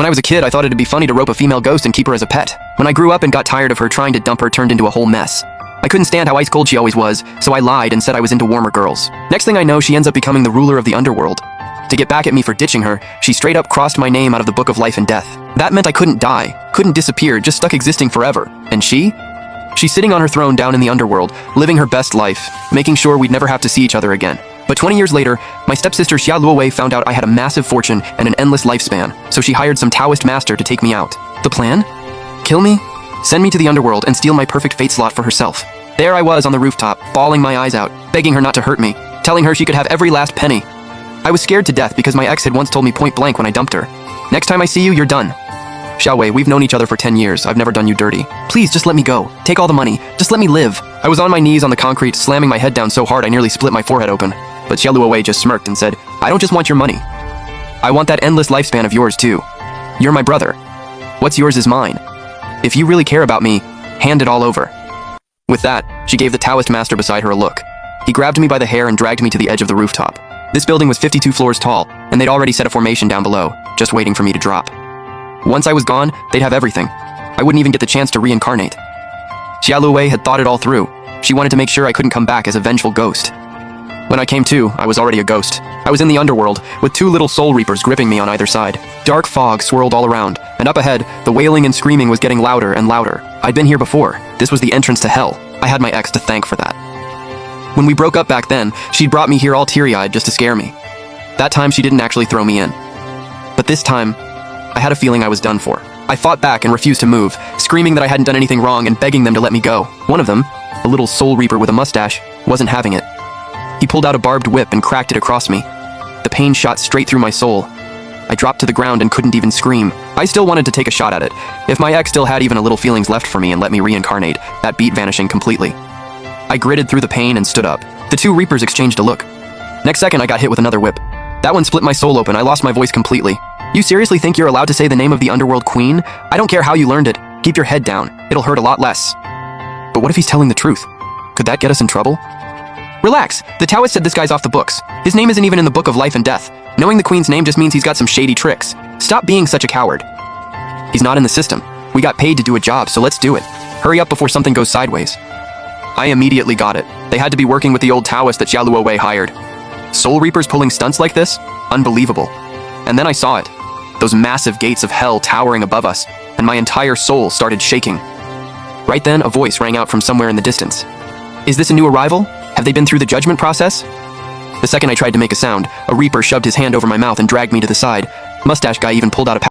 When I was a kid, I thought it'd be funny to rope a female ghost and keep her as a pet. When I grew up and got tired of her trying to dump her, turned into a whole mess. I couldn't stand how ice cold she always was, so I lied and said I was into warmer girls. Next thing I know, she ends up becoming the ruler of the underworld. To get back at me for ditching her, she straight up crossed my name out of the book of life and death. That meant I couldn't die, couldn't disappear, just stuck existing forever. And she's sitting on her throne down in the underworld, living her best life, making sure we'd never have to see each other again. But 20 years later, my stepsister Xia Luowei found out I had a massive fortune and an endless lifespan, so she hired some Taoist master to take me out. The plan? Kill me, send me to the underworld, and steal my perfect fate slot for herself. There I was on the rooftop, bawling my eyes out, begging her not to hurt me, telling her she could have every last penny. I was scared to death because my ex had once told me point blank when I dumped her. Next time I see you, you're done. Xiaowei, we've known each other for 10 years. I've never done you dirty. Please, just let me go. Take all the money. Just let me live. I was on my knees on the concrete, slamming my head down so hard I nearly split my forehead open. But Xia Luowei just smirked and said, I don't just want your money. I want that endless lifespan of yours too. You're my brother. What's yours is mine. If you really care about me, hand it all over. With that, she gave the Taoist master beside her a look. He grabbed me by the hair and dragged me to the edge of the rooftop. This building was 52 floors tall, and they'd already set a formation down below, just waiting for me to drop. Once I was gone, they'd have everything. I wouldn't even get the chance to reincarnate. Xia Luowei had thought it all through. She wanted to make sure I couldn't come back as a vengeful ghost. When I came to, I was already a ghost. I was in the underworld, with two little soul reapers gripping me on either side. Dark fog swirled all around, and up ahead, the wailing and screaming was getting louder and louder. I'd been here before. This was the entrance to hell. I had my ex to thank for that. When we broke up back then, she'd brought me here all teary-eyed just to scare me. That time she didn't actually throw me in. But this time, I had a feeling I was done for. I fought back and refused to move, screaming that I hadn't done anything wrong and begging them to let me go. One of them, a little soul reaper with a mustache, wasn't having it. He pulled out a barbed whip and cracked it across me. The pain shot straight through my soul. I dropped to the ground and couldn't even scream. I still wanted to take a shot at it. If my ex still had even a little feelings left for me and let me reincarnate, that beat vanishing completely. I gritted through the pain and stood up. The two reapers exchanged a look. Next second, I got hit with another whip. That one split my soul open. I lost my voice completely. You seriously think you're allowed to say the name of the underworld queen? I don't care how you learned it. Keep your head down. It'll hurt a lot less. But what if he's telling the truth? Could that get us in trouble? Relax. The Taoist said this guy's off the books. His name isn't even in the book of life and death. Knowing the queen's name just means he's got some shady tricks. Stop being such a coward. He's not in the system. We got paid to do a job, so let's do it. Hurry up before something goes sideways. I immediately got it. They had to be working with the old Taoist that Xia Luowei hired. Soul Reapers pulling stunts like this? Unbelievable. And then I saw it. Those massive gates of hell towering above us, and my entire soul started shaking. Right then, a voice rang out from somewhere in the distance. Is this a new arrival? Have they been through the judgment process? The second I tried to make a sound, a Reaper shoved his hand over my mouth and dragged me to the side. Mustache guy even pulled out a